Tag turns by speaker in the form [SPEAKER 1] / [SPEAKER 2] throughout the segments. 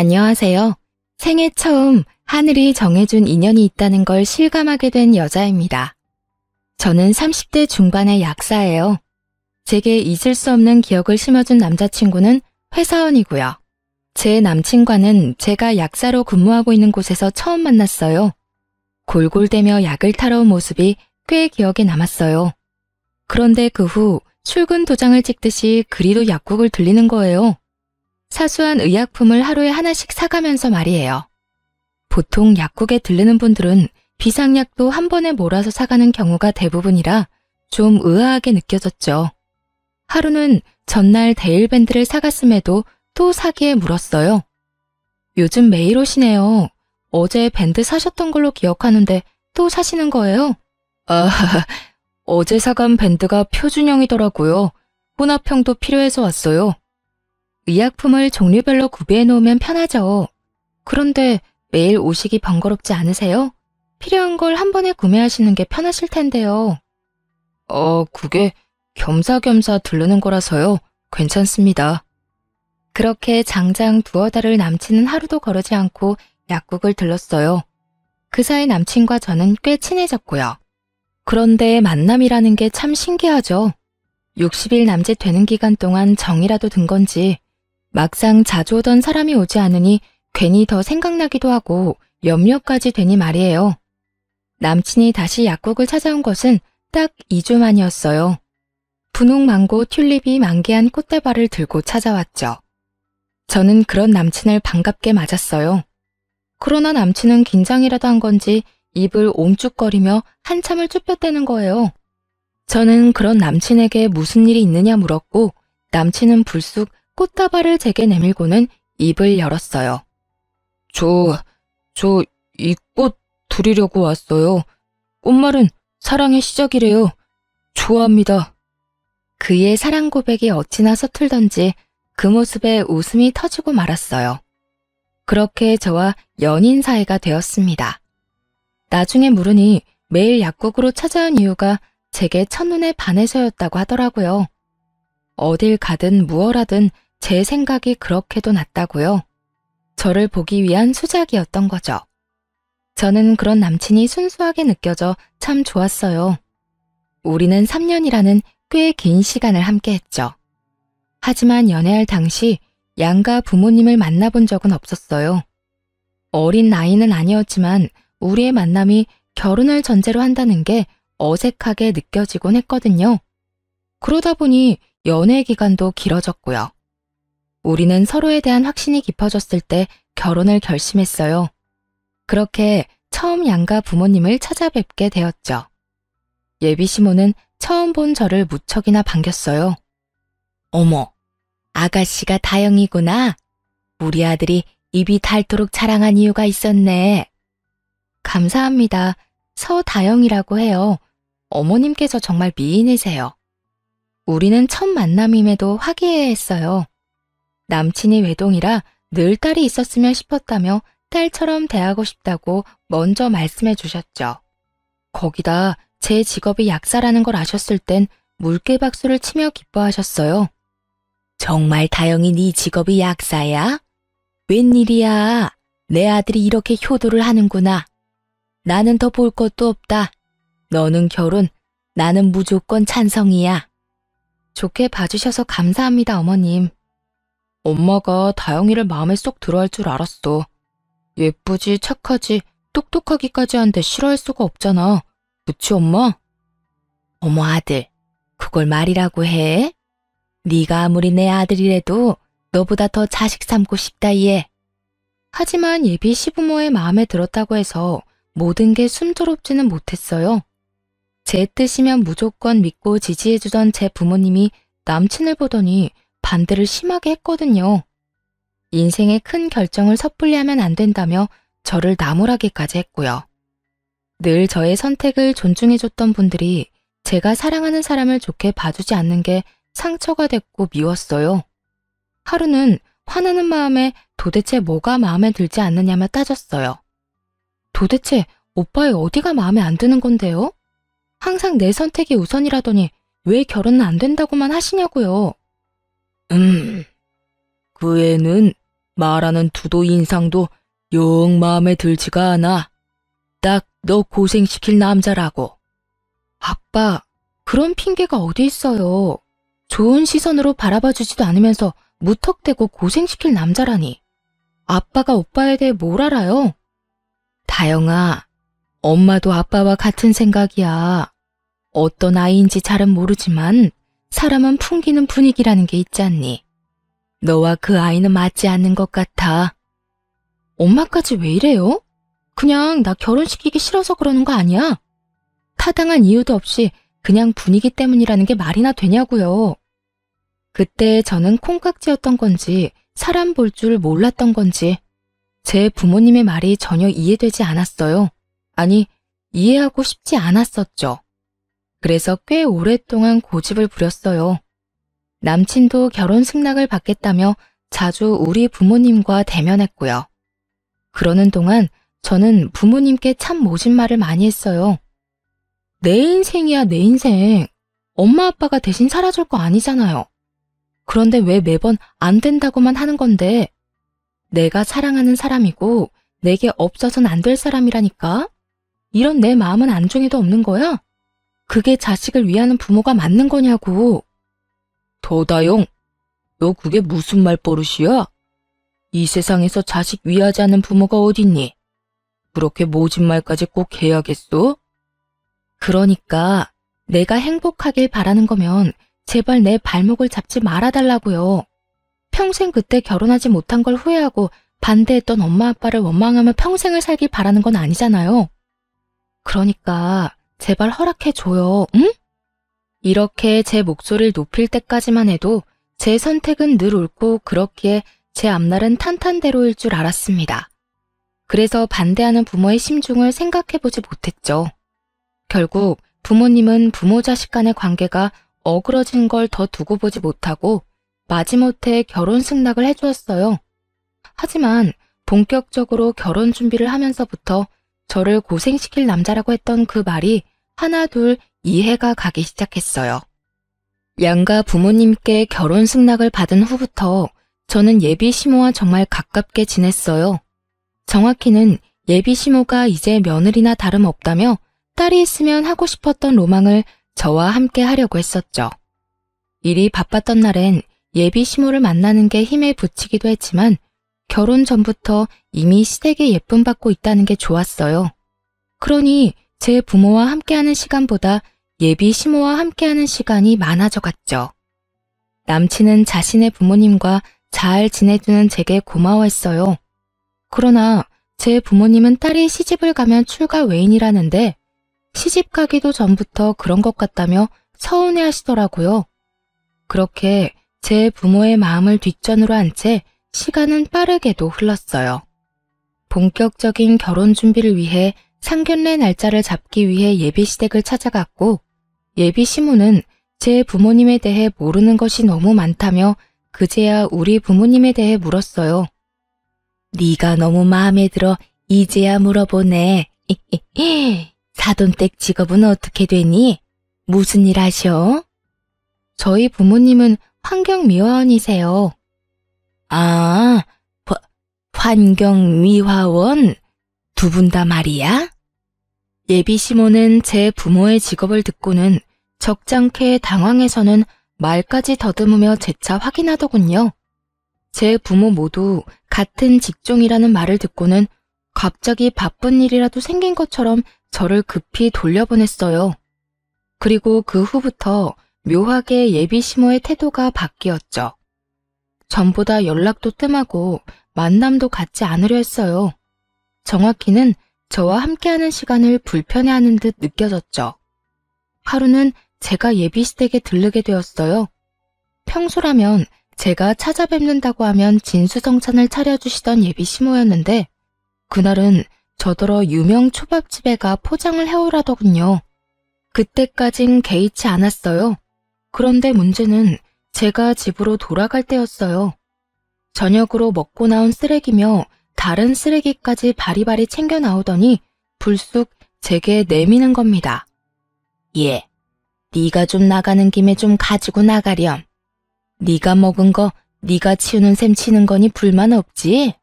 [SPEAKER 1] 안녕하세요. 생애 처음 하늘이 정해준 인연이 있다는 걸 실감하게 된 여자입니다. 저는 30대 중반의 약사예요. 제게 잊을 수 없는 기억을 심어준 남자친구는 회사원이고요. 제 남친과는 제가 약사로 근무하고 있는 곳에서 처음 만났어요. 골골대며 약을 타러 온 모습이 꽤 기억에 남았어요. 그런데 그 후 출근 도장을 찍듯이 그리도 약국을 들리는 거예요. 사소한 의약품을 하루에 하나씩 사가면서 말이에요. 보통 약국에 들르는 분들은 비상약도 한 번에 몰아서 사가는 경우가 대부분이라 좀 의아하게 느껴졌죠. 하루는 전날 데일밴드를 사갔음에도 또 사기에 물었어요. 요즘 매일 오시네요. 어제 밴드 사셨던 걸로 기억하는데 또 사시는 거예요? 아, 어제 사간 밴드가 표준형이더라고요. 혼합형도 필요해서 왔어요. 의약품을 종류별로 구비해 놓으면 편하죠. 그런데 매일 오시기 번거롭지 않으세요? 필요한 걸 한 번에 구매하시는 게 편하실 텐데요. 그게 겸사겸사 들르는 거라서요. 괜찮습니다. 그렇게 장장 두어 달을 남친은 하루도 거르지 않고 약국을 들렀어요. 그 사이 남친과 저는 꽤 친해졌고요. 그런데 만남이라는 게 참 신기하죠. 60일 남짓 되는 기간 동안 정이라도 든 건지 막상 자주 오던 사람이 오지 않으니 괜히 더 생각나기도 하고 염려까지 되니 말이에요. 남친이 다시 약국을 찾아온 것은 딱 2주 만이었어요. 분홍 망고 튤립이 만개한 꽃다발을 들고 찾아왔죠. 저는 그런 남친을 반갑게 맞았어요. 그러나 남친은 긴장이라도 한 건지 입을 옴쭉거리며 한참을 쭈뼛대는 거예요. 저는 그런 남친에게 무슨 일이 있느냐 물었고 남친은 불쑥 꽃다발을 제게 내밀고는 입을 열었어요. 이 꽃 드리려고 왔어요. 꽃말은 사랑의 시작이래요. 좋아합니다. 그의 사랑 고백이 어찌나 서툴던지 그 모습에 웃음이 터지고 말았어요. 그렇게 저와 연인 사이가 되었습니다. 나중에 물으니 매일 약국으로 찾아온 이유가 제게 첫눈에 반해서였다고 하더라고요. 어딜 가든 무얼하든 제 생각이 그렇게도 났다고요. 저를 보기 위한 수작이었던 거죠. 저는 그런 남친이 순수하게 느껴져 참 좋았어요. 우리는 3년이라는 꽤 긴 시간을 함께했죠. 하지만 연애할 당시 양가 부모님을 만나본 적은 없었어요. 어린 나이는 아니었지만 우리의 만남이 결혼을 전제로 한다는 게 어색하게 느껴지곤 했거든요. 그러다 보니 연애 기간도 길어졌고요. 우리는 서로에 대한 확신이 깊어졌을 때 결혼을 결심했어요. 그렇게 처음 양가 부모님을 찾아뵙게 되었죠. 예비 시모는 처음 본 저를 무척이나 반겼어요. 어머, 아가씨가 다영이구나. 우리 아들이 입이 닳도록 자랑한 이유가 있었네. 감사합니다. 서다영이라고 해요. 어머님께서 정말 미인이세요. 우리는 첫 만남임에도 화기애애했어요. 남친이 외동이라 늘 딸이 있었으면 싶었다며 딸처럼 대하고 싶다고 먼저 말씀해 주셨죠. 거기다 제 직업이 약사라는 걸 아셨을 땐 물개박수를 치며 기뻐하셨어요. 정말 다영이 네 직업이 약사야? 웬일이야? 내 아들이 이렇게 효도를 하는구나. 나는 더 볼 것도 없다. 너는 결혼, 나는 무조건 찬성이야. 좋게 봐주셔서 감사합니다, 어머님. 엄마가 다영이를 마음에 쏙 들어할 줄 알았어. 예쁘지, 착하지, 똑똑하기까지 한데 싫어할 수가 없잖아. 그치, 엄마? 어머, 아들, 그걸 말이라고 해? 네가 아무리 내 아들이라도 너보다 더 자식 삼고 싶다, 얘. 하지만 예비 시부모의 마음에 들었다고 해서 모든 게 순조롭지는 못했어요. 제 뜻이면 무조건 믿고 지지해주던 제 부모님이 남친을 보더니 반대를 심하게 했거든요. 인생의 큰 결정을 섣불리 하면 안 된다며 저를 나무라기까지 했고요. 늘 저의 선택을 존중해줬던 분들이 제가 사랑하는 사람을 좋게 봐주지 않는 게 상처가 됐고 미웠어요. 하루는 화나는 마음에 도대체 뭐가 마음에 들지 않느냐며 따졌어요. 도대체 오빠의 어디가 마음에 안 드는 건데요? 항상 내 선택이 우선이라더니 왜 결혼은 안 된다고만 하시냐고요. 그 애는 말하는 투도 인상도 영 마음에 들지가 않아. 딱 너 고생시킬 남자라고. 아빠, 그런 핑계가 어디 있어요. 좋은 시선으로 바라봐주지도 않으면서 무턱대고 고생시킬 남자라니. 아빠가 오빠에 대해 뭘 알아요? 다영아, 엄마도 아빠와 같은 생각이야. 어떤 아이인지 잘은 모르지만 사람은 풍기는 분위기라는 게 있지 않니? 너와 그 아이는 맞지 않는 것 같아. 엄마까지 왜 이래요? 그냥 나 결혼시키기 싫어서 그러는 거 아니야? 타당한 이유도 없이 그냥 분위기 때문이라는 게 말이나 되냐고요. 그때 저는 콩깍지였던 건지 사람 볼 줄 몰랐던 건지 제 부모님의 말이 전혀 이해되지 않았어요. 아니, 이해하고 싶지 않았었죠. 그래서 꽤 오랫동안 고집을 부렸어요. 남친도 결혼 승낙을 받겠다며 자주 우리 부모님과 대면했고요. 그러는 동안 저는 부모님께 참 모진 말을 많이 했어요. 내 인생이야, 내 인생. 엄마 아빠가 대신 살아줄 거 아니잖아요. 그런데 왜 매번 안 된다고만 하는 건데? 내가 사랑하는 사람이고 내게 없어서는 안 될 사람이라니까? 이런 내 마음은 안중에도 없는 거야? 그게 자식을 위하는 부모가 맞는 거냐고. 도다용, 너 그게 무슨 말버릇이야? 이 세상에서 자식 위하지 않는 부모가 어딨니? 그렇게 모진 말까지 꼭 해야겠어? 그러니까 내가 행복하길 바라는 거면 제발 내 발목을 잡지 말아달라고요. 평생 그때 결혼하지 못한 걸 후회하고 반대했던 엄마 아빠를 원망하며 평생을 살길 바라는 건 아니잖아요. 그러니까 제발 허락해줘요, 응? 이렇게 제 목소리를 높일 때까지만 해도 제 선택은 늘 옳고 그렇기에 제 앞날은 탄탄대로일 줄 알았습니다. 그래서 반대하는 부모의 심중을 생각해보지 못했죠. 결국 부모님은 부모 자식 간의 관계가 어그러진 걸 더 두고 보지 못하고 마지못해 결혼 승낙을 해주었어요. 하지만 본격적으로 결혼 준비를 하면서부터 저를 고생시킬 남자라고 했던 그 말이 하나둘 이해가 가기 시작했어요. 양가 부모님께 결혼 승낙을 받은 후부터 저는 예비 시모와 정말 가깝게 지냈어요. 정확히는 예비 시모가 이제 며느리나 다름없다며 딸이 있으면 하고 싶었던 로망을 저와 함께 하려고 했었죠. 일이 바빴던 날엔 예비 시모를 만나는 게 힘에 부치기도 했지만 결혼 전부터 이미 시댁에 예쁨 받고 있다는 게 좋았어요. 그러니 제 부모와 함께하는 시간보다 예비 시모와 함께하는 시간이 많아져 갔죠. 남친은 자신의 부모님과 잘 지내주는 제게 고마워했어요. 그러나 제 부모님은 딸이 시집을 가면 출가 외인이라는데 시집 가기도 전부터 그런 것 같다며 서운해 하시더라고요. 그렇게 제 부모의 마음을 뒷전으로 한 채 시간은 빠르게도 흘렀어요. 본격적인 결혼 준비를 위해 상견례 날짜를 잡기 위해 예비시댁을 찾아갔고 예비 시모는 제 부모님에 대해 모르는 것이 너무 많다며 그제야 우리 부모님에 대해 물었어요. 네가 너무 마음에 들어 이제야 물어보네. 사돈댁 직업은 어떻게 되니? 무슨 일 하셔? 저희 부모님은 환경미화원이세요. 아, 환경미화원? 두 분 다 말이야? 예비 시모는 제 부모의 직업을 듣고는 적잖게 당황해서는 말까지 더듬으며 재차 확인하더군요. 제 부모 모두 같은 직종이라는 말을 듣고는 갑자기 바쁜 일이라도 생긴 것처럼 저를 급히 돌려보냈어요. 그리고 그 후부터 묘하게 예비 시모의 태도가 바뀌었죠. 전보다 연락도 뜸하고 만남도 갖지 않으려 했어요. 정확히는 저와 함께하는 시간을 불편해하는 듯 느껴졌죠. 하루는 제가 예비시댁에 들르게 되었어요. 평소라면 제가 찾아뵙는다고 하면 진수성찬을 차려주시던 예비 시모였는데 그날은 저더러 유명 초밥집에 가 포장을 해오라더군요. 그때까진 개의치 않았어요. 그런데 문제는 제가 집으로 돌아갈 때였어요. 저녁으로 먹고 나온 쓰레기며 다른 쓰레기까지 바리바리 챙겨 나오더니 불쑥 제게 내미는 겁니다. 네가 좀 나가는 김에 좀 가지고 나가렴. 네가 먹은 거 네가 치우는 셈 치는 거니 불만 없지?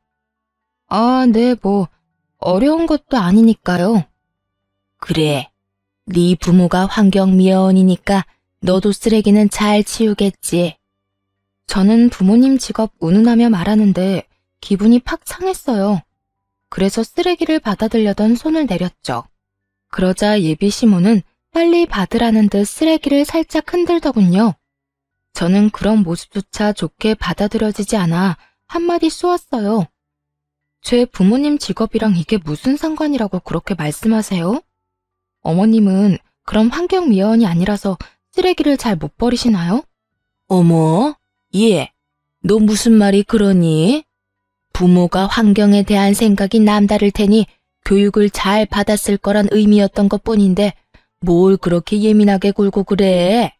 [SPEAKER 1] 아, 네, 어려운 것도 아니니까요. 그래, 네 부모가 환경미화원이니까 너도 쓰레기는 잘 치우겠지. 저는 부모님 직업 운운하며 말하는데 기분이 팍 상했어요. 그래서 쓰레기를 받아들려던 손을 내렸죠. 그러자 예비 시모는 빨리 받으라는 듯 쓰레기를 살짝 흔들더군요. 저는 그런 모습조차 좋게 받아들여지지 않아 한마디 쏘았어요. 제 부모님 직업이랑 이게 무슨 상관이라고 그렇게 말씀하세요? 어머님은 그럼 환경미화원이 아니라서 쓰레기를 잘 못 버리시나요? 어머, 너 무슨 말이 그러니? 부모가 환경에 대한 생각이 남다를 테니 교육을 잘 받았을 거란 의미였던 것뿐인데 뭘 그렇게 예민하게 굴고 그래?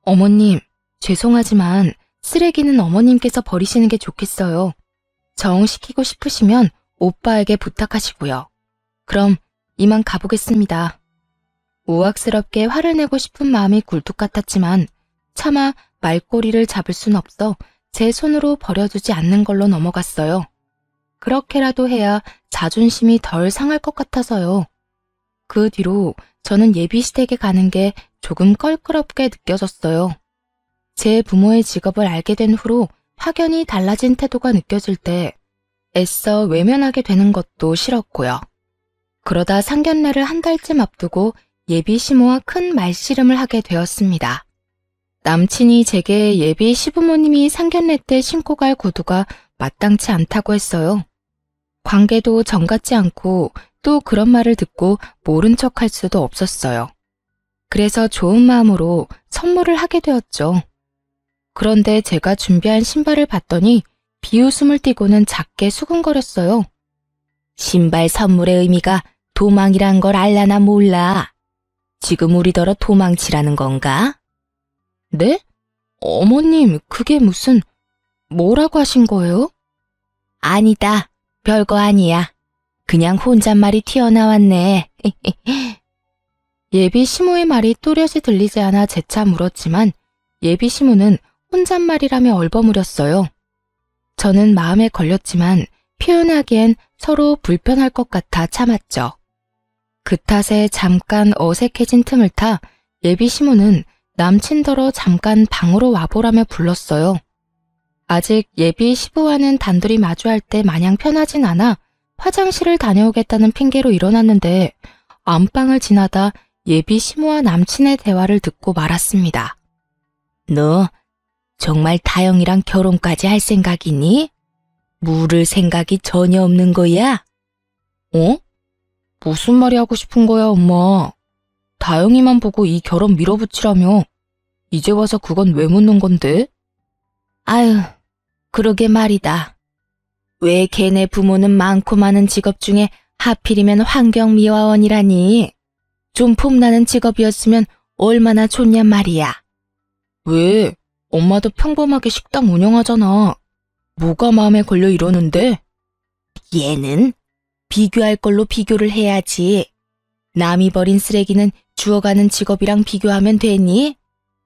[SPEAKER 1] 어머님, 죄송하지만 쓰레기는 어머님께서 버리시는 게 좋겠어요. 정시키고 싶으시면 오빠에게 부탁하시고요. 그럼 이만 가보겠습니다. 우악스럽게 화를 내고 싶은 마음이 굴뚝 같았지만 차마 말꼬리를 잡을 순 없어 제 손으로 버려두지 않는 걸로 넘어갔어요. 그렇게라도 해야 자존심이 덜 상할 것 같아서요. 그 뒤로 저는 예비시댁에 가는 게 조금 껄끄럽게 느껴졌어요. 제 부모의 직업을 알게 된 후로 확연히 달라진 태도가 느껴질 때 애써 외면하게 되는 것도 싫었고요. 그러다 상견례를 한 달쯤 앞두고 예비 시모와 큰 말씨름을 하게 되었습니다. 남친이 제게 예비 시부모님이 상견례 때 신고 갈 구두가 마땅치 않다고 했어요. 관계도 정 같지 않고 또 그런 말을 듣고 모른 척 할 수도 없었어요. 그래서 좋은 마음으로 선물을 하게 되었죠. 그런데 제가 준비한 신발을 봤더니 비웃음을 띠고는 작게 수근거렸어요. 신발 선물의 의미가 도망이란 걸 알라나 몰라. 지금 우리더러 도망치라는 건가? 네? 어머님, 그게 무슨, 뭐라고 하신 거예요? 아니다. 별거 아니야. 그냥 혼잣말이 튀어나왔네. 예비 시모의 말이 또렷이 들리지 않아 재차 물었지만 예비 시모는 혼잣말이라며 얼버무렸어요. 저는 마음에 걸렸지만 표현하기엔 서로 불편할 것 같아 참았죠. 그 탓에 잠깐 어색해진 틈을 타 예비 시모는 남친더러 잠깐 방으로 와보라며 불렀어요. 아직 예비 시부와는 단둘이 마주할 때 마냥 편하진 않아 화장실을 다녀오겠다는 핑계로 일어났는데 안방을 지나다 예비 시모와 남친의 대화를 듣고 말았습니다. 너 정말 다영이랑 결혼까지 할 생각이니? 물을 생각이 전혀 없는 거야? 어? 무슨 말이 하고 싶은 거야, 엄마? 다영이만 보고 이 결혼 밀어붙이라며. 이제 와서 그건 왜 묻는 건데? 아유, 그러게 말이다. 왜 걔네 부모는 많고 많은 직업 중에 하필이면 환경미화원이라니? 좀 폼나는 직업이었으면 얼마나 좋냔 말이야. 왜? 엄마도 평범하게 식당 운영하잖아. 뭐가 마음에 걸려 이러는데? 얘는 비교할 걸로 비교를 해야지. 남이 버린 쓰레기는 주워가는 직업이랑 비교하면 되니?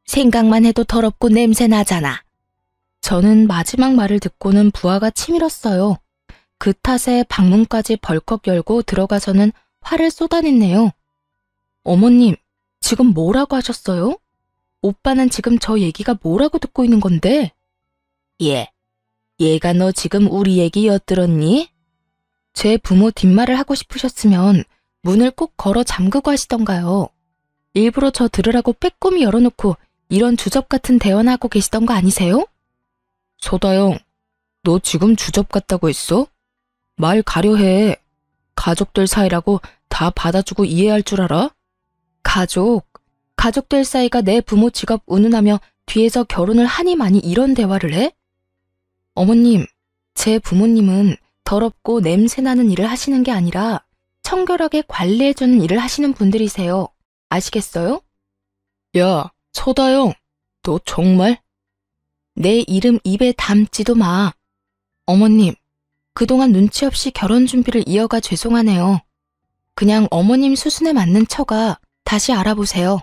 [SPEAKER 1] 생각만 해도 더럽고 냄새 나잖아. 저는 마지막 말을 듣고는 부하가 치밀었어요. 그 탓에 방문까지 벌컥 열고 들어가서는 화를 쏟아냈네요. 어머님, 지금 뭐라고 하셨어요? 오빠는 지금 저 얘기가 뭐라고 듣고 있는 건데? 얘가 너 지금 우리 얘기 엿들었니? 제 부모 뒷말을 하고 싶으셨으면 문을 꼭 걸어 잠그고 하시던가요. 일부러 저 들으라고 빼꼼히 열어놓고 이런 주접 같은 대화나 하고 계시던 거 아니세요? 서다영, 너 지금 주접 같다고 했어? 말 가려해. 가족들 사이라고 다 받아주고 이해할 줄 알아? 가족들 사이가 내 부모 직업 운운하며 뒤에서 결혼을 하니 많이 이런 대화를 해? 어머님, 제 부모님은 더럽고 냄새나는 일을 하시는 게 아니라 청결하게 관리해주는 일을 하시는 분들이세요. 아시겠어요? 야, 서다영, 너 정말? 내 이름 입에 담지도 마. 어머님, 그동안 눈치 없이 결혼 준비를 이어가 죄송하네요. 그냥 어머님 수순에 맞는 처가 다시 알아보세요.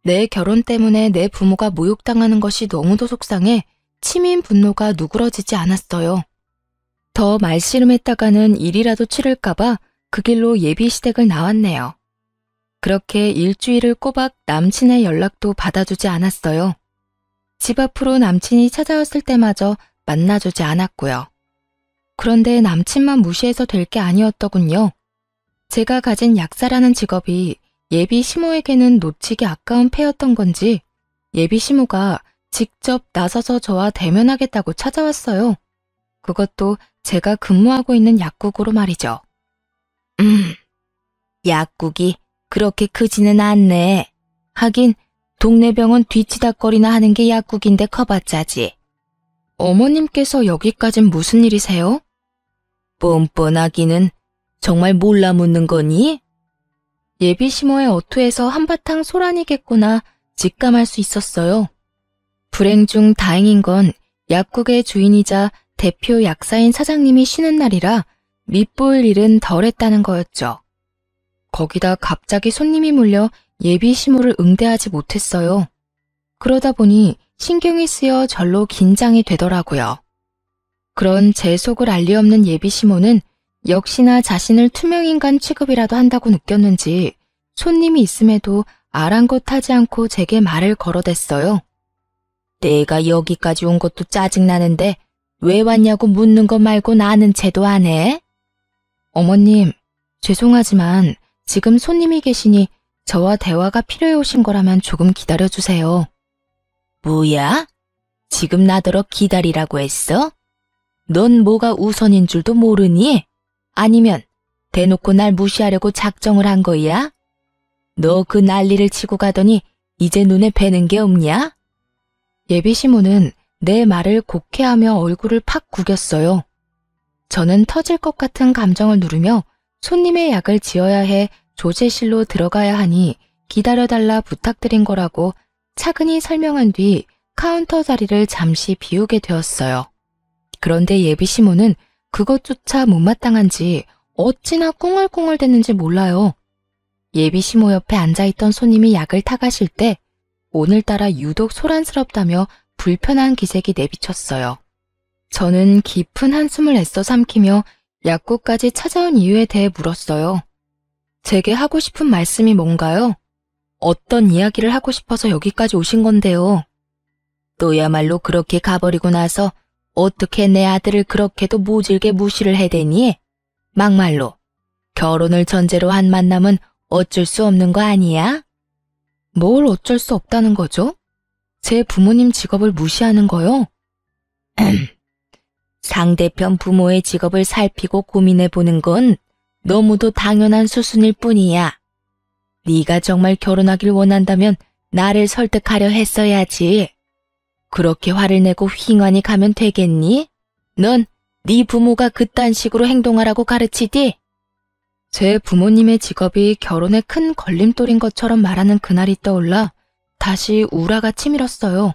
[SPEAKER 1] 내 결혼 때문에 내 부모가 모욕당하는 것이 너무도 속상해 치민 분노가 누그러지지 않았어요. 더 말씨름했다가는 일이라도 치를까봐 그 길로 예비 시댁을 나왔네요. 그렇게 일주일을 꼬박 남친의 연락도 받아주지 않았어요. 집 앞으로 남친이 찾아왔을 때마저 만나주지 않았고요. 그런데 남친만 무시해서 될 게 아니었더군요. 제가 가진 약사라는 직업이 예비 시모에게는 놓치기 아까운 패였던 건지 예비 시모가 직접 나서서 저와 대면하겠다고 찾아왔어요. 그것도 제가 근무하고 있는 약국으로 말이죠. 약국이 그렇게 크지는 않네. 하긴 동네 병원 뒤치다거리나 하는 게 약국인데 커봤자지. 어머님께서 여기까진 무슨 일이세요? 뻔뻔하기는 정말 몰라 묻는 거니? 예비 시모의 어투에서 한바탕 소란이겠구나 직감할 수 있었어요. 불행 중 다행인 건 약국의 주인이자 대표 약사인 사장님이 쉬는 날이라 밉보일 일은 덜했다는 거였죠. 거기다 갑자기 손님이 몰려 예비 시모를 응대하지 못했어요. 그러다 보니 신경이 쓰여 절로 긴장이 되더라고요. 그런 제 속을 알 리 없는 예비 시모는 역시나 자신을 투명인간 취급이라도 한다고 느꼈는지 손님이 있음에도 아랑곳하지 않고 제게 말을 걸어댔어요. 내가 여기까지 온 것도 짜증나는데 왜 왔냐고 묻는 거 말고 나는 채도 안 해? 어머님, 죄송하지만 지금 손님이 계시니 저와 대화가 필요해 오신 거라면 조금 기다려주세요. 뭐야? 지금 나더러 기다리라고 했어? 넌 뭐가 우선인 줄도 모르니? 아니면 대놓고 날 무시하려고 작정을 한 거야? 너 그 난리를 치고 가더니 이제 눈에 뵈는 게 없냐? 예비 시모는 내 말을 곡해하며 얼굴을 팍 구겼어요. 저는 터질 것 같은 감정을 누르며 손님의 약을 지어야 해 조제실로 들어가야 하니 기다려달라 부탁드린 거라고 차근히 설명한 뒤 카운터 자리를 잠시 비우게 되었어요. 그런데 예비 시모는 그것조차 못마땅한지 어찌나 꿍얼꿍얼댔는지 몰라요. 예비 시모 옆에 앉아있던 손님이 약을 타가실 때 오늘따라 유독 소란스럽다며 불편한 기색이 내비쳤어요. 저는 깊은 한숨을 애써 삼키며 약국까지 찾아온 이유에 대해 물었어요. 제게 하고 싶은 말씀이 뭔가요? 어떤 이야기를 하고 싶어서 여기까지 오신 건데요. 너야말로 그렇게 가버리고 나서 어떻게 내 아들을 그렇게도 모질게 무시를 해대니? 막말로 결혼을 전제로 한 만남은 어쩔 수 없는 거 아니야? 뭘 어쩔 수 없다는 거죠? 제 부모님 직업을 무시하는 거요? 상대편 부모의 직업을 살피고 고민해보는 건 너무도 당연한 수순일 뿐이야. 네가 정말 결혼하길 원한다면 나를 설득하려 했어야지. 그렇게 화를 내고 휘행하니 가면 되겠니? 넌 네 부모가 그딴 식으로 행동하라고 가르치디? 제 부모님의 직업이 결혼에 큰 걸림돌인 것처럼 말하는 그날이 떠올라 다시 우라가 치밀었어요.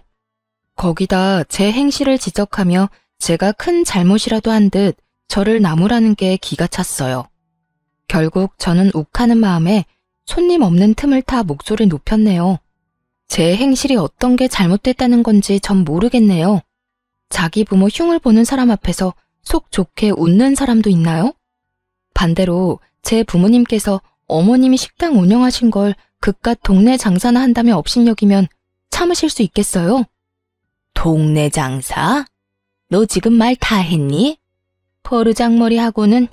[SPEAKER 1] 거기다 제 행실을 지적하며 제가 큰 잘못이라도 한 듯 저를 나무라는 게 기가 찼어요. 결국 저는 욱하는 마음에 손님 없는 틈을 타 목소리를 높였네요. 제 행실이 어떤 게 잘못됐다는 건지 전 모르겠네요. 자기 부모 흉을 보는 사람 앞에서 속 좋게 웃는 사람도 있나요? 반대로 제 부모님께서 어머님이 식당 운영하신 걸 그깟 동네 장사나 한다며 업신여기면 참으실 수 있겠어요? 동네 장사? 너 지금 말 다 했니? 버르장머리하고는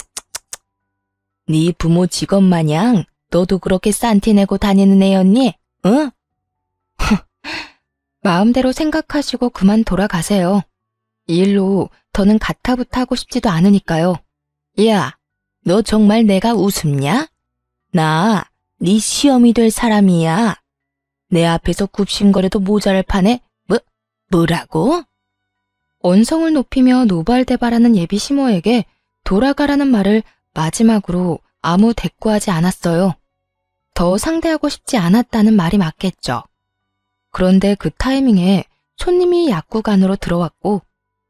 [SPEAKER 1] 네 부모 직업 마냥 너도 그렇게 싼티 내고 다니는 애였니? 응? 마음대로 생각하시고 그만 돌아가세요. 이 일로 더는 가타부타 하고 싶지도 않으니까요. 야, 너 정말 내가 우습냐? 나 네 시험이 될 사람이야. 내 앞에서 굽신거려도 모자랄 판에 뭐라고? 언성을 높이며 노발대발하는 예비 시모에게 돌아가라는 말을 마지막으로 아무 대꾸하지 않았어요. 더 상대하고 싶지 않았다는 말이 맞겠죠. 그런데 그 타이밍에 손님이 약국 안으로 들어왔고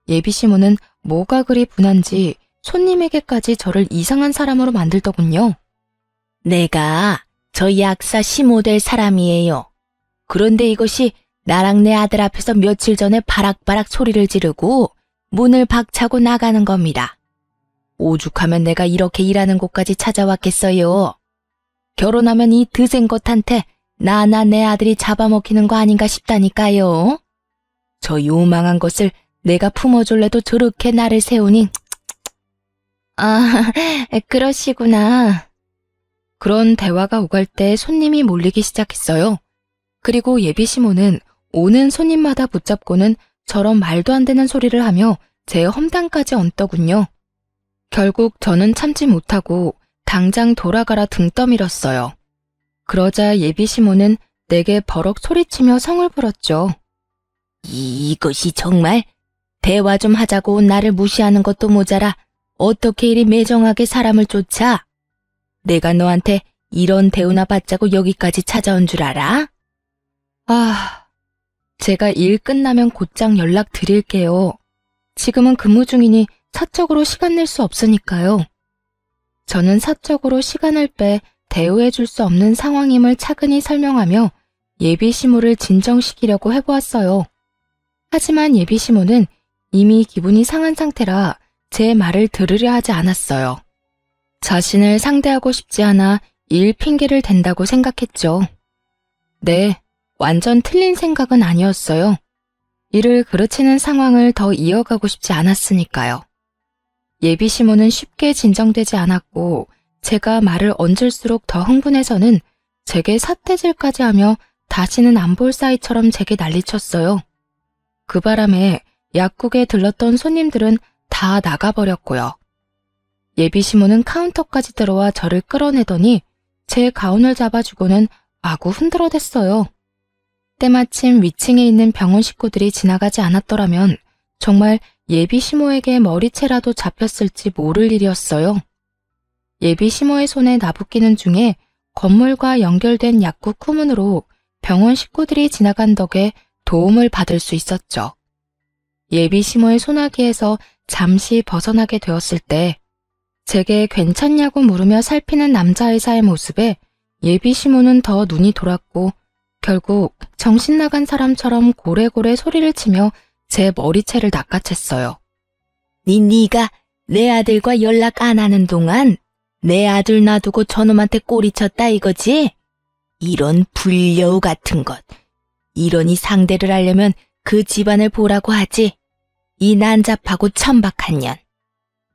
[SPEAKER 1] 예비 시모는 뭐가 그리 분한지 손님에게까지 저를 이상한 사람으로 만들더군요. 내가 저 약사 시모 될 사람이에요. 그런데 이것이 나랑 내 아들 앞에서 며칠 전에 바락바락 소리를 지르고 문을 박차고 나가는 겁니다. 오죽하면 내가 이렇게 일하는 곳까지 찾아왔겠어요. 결혼하면 이 드센 것한테 나나 내 아들이 잡아먹히는 거 아닌가 싶다니까요. 저 요망한 것을 내가 품어줄래도 저렇게 나를 세우니. 아, 그러시구나. 그런 대화가 오갈 때 손님이 몰리기 시작했어요. 그리고 예비시모는 오는 손님마다 붙잡고는 저런 말도 안 되는 소리를 하며 제 험담까지 얹더군요. 결국 저는 참지 못하고 당장 돌아가라 등 떠밀었어요. 그러자 예비시모는 내게 버럭 소리치며 성을 부렸죠. 이것이 정말 대화 좀 하자고 온 나를 무시하는 것도 모자라 어떻게 이리 매정하게 사람을 쫓아? 내가 너한테 이런 대우나 받자고 여기까지 찾아온 줄 알아? 아, 제가 일 끝나면 곧장 연락 드릴게요. 지금은 근무 중이니 사적으로 시간 낼 수 없으니까요. 저는 사적으로 시간을 빼 대우해 줄 수 없는 상황임을 차근히 설명하며 예비시모를 진정시키려고 해보았어요. 하지만 예비시모는 이미 기분이 상한 상태라 제 말을 들으려 하지 않았어요. 자신을 상대하고 싶지 않아 일 핑계를 댄다고 생각했죠. 네, 완전 틀린 생각은 아니었어요. 일을 그르치는 상황을 더 이어가고 싶지 않았으니까요. 예비시모는 쉽게 진정되지 않았고 제가 말을 얹을수록 더 흥분해서는 제게 삿대질까지 하며 다시는 안 볼 사이처럼 제게 난리쳤어요. 그 바람에 약국에 들렀던 손님들은 다 나가버렸고요. 예비시모는 카운터까지 들어와 저를 끌어내더니 제 가운을 잡아주고는 마구 흔들어댔어요. 때마침 위층에 있는 병원 식구들이 지나가지 않았더라면 정말 예비시모에게 머리채라도 잡혔을지 모를 일이었어요. 예비시모의 손에 나붓기는 중에 건물과 연결된 약국 후문으로 병원 식구들이 지나간 덕에 도움을 받을 수 있었죠. 예비시모의 소나기에서 잠시 벗어나게 되었을 때 제게 괜찮냐고 물으며 살피는 남자의사의 모습에 예비시모는 더 눈이 돌았고 결국 정신 나간 사람처럼 고래고래 소리를 치며 제 머리채를 낚아챘어요. 네가 내 아들과 연락 안 하는 동안 내 아들 놔두고 저놈한테 꼬리쳤다 이거지? 이런 불려우 같은 것. 이러니 상대를 하려면 그 집안을 보라고 하지. 이 난잡하고 천박한 년.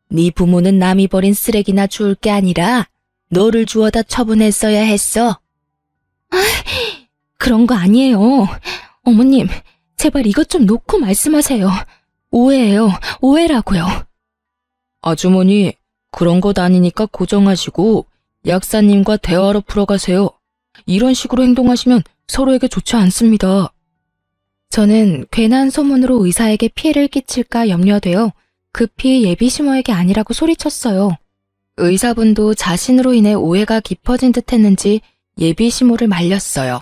[SPEAKER 1] 네 부모는 남이 버린 쓰레기나 주울 게 아니라 너를 주워다 처분했어야 했어. 그런 거 아니에요. 어머님, 제발 이것 좀 놓고 말씀하세요. 오해예요. 오해라고요. 아주머니, 그런 것 아니니까 고정하시고 약사님과 대화로 풀어가세요. 이런 식으로 행동하시면 서로에게 좋지 않습니다. 저는 괜한 소문으로 의사에게 피해를 끼칠까 염려되어 급히 예비시모에게 아니라고 소리쳤어요. 의사분도 자신으로 인해 오해가 깊어진 듯 했는지 예비시모를 말렸어요.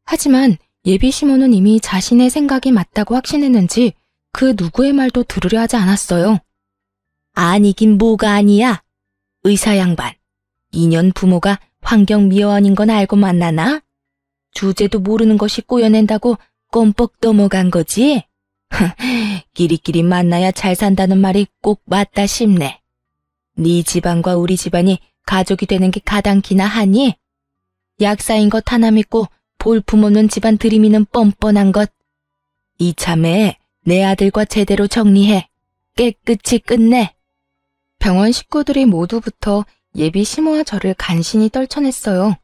[SPEAKER 1] 하지만 예비시모는 이미 자신의 생각이 맞다고 확신했는지 그 누구의 말도 들으려 하지 않았어요. 아니긴 뭐가 아니야. 의사 양반, 2년 부모가 환경미화원인 건 알고 만나나? 주제도 모르는 것이 꼬여낸다고 껌뻑 넘어간 거지? 끼리끼리 만나야 잘 산다는 말이 꼭 맞다 싶네. 네 집안과 우리 집안이 가족이 되는 게 가당키나 하니? 약사인 것 하나 믿고 볼품없는 집안 들이미는 뻔뻔한 것. 이참에 내 아들과 제대로 정리해. 깨끗이 끝내. 병원 식구들이 모두부터 예비시모와 저를 간신히 떨쳐냈어요.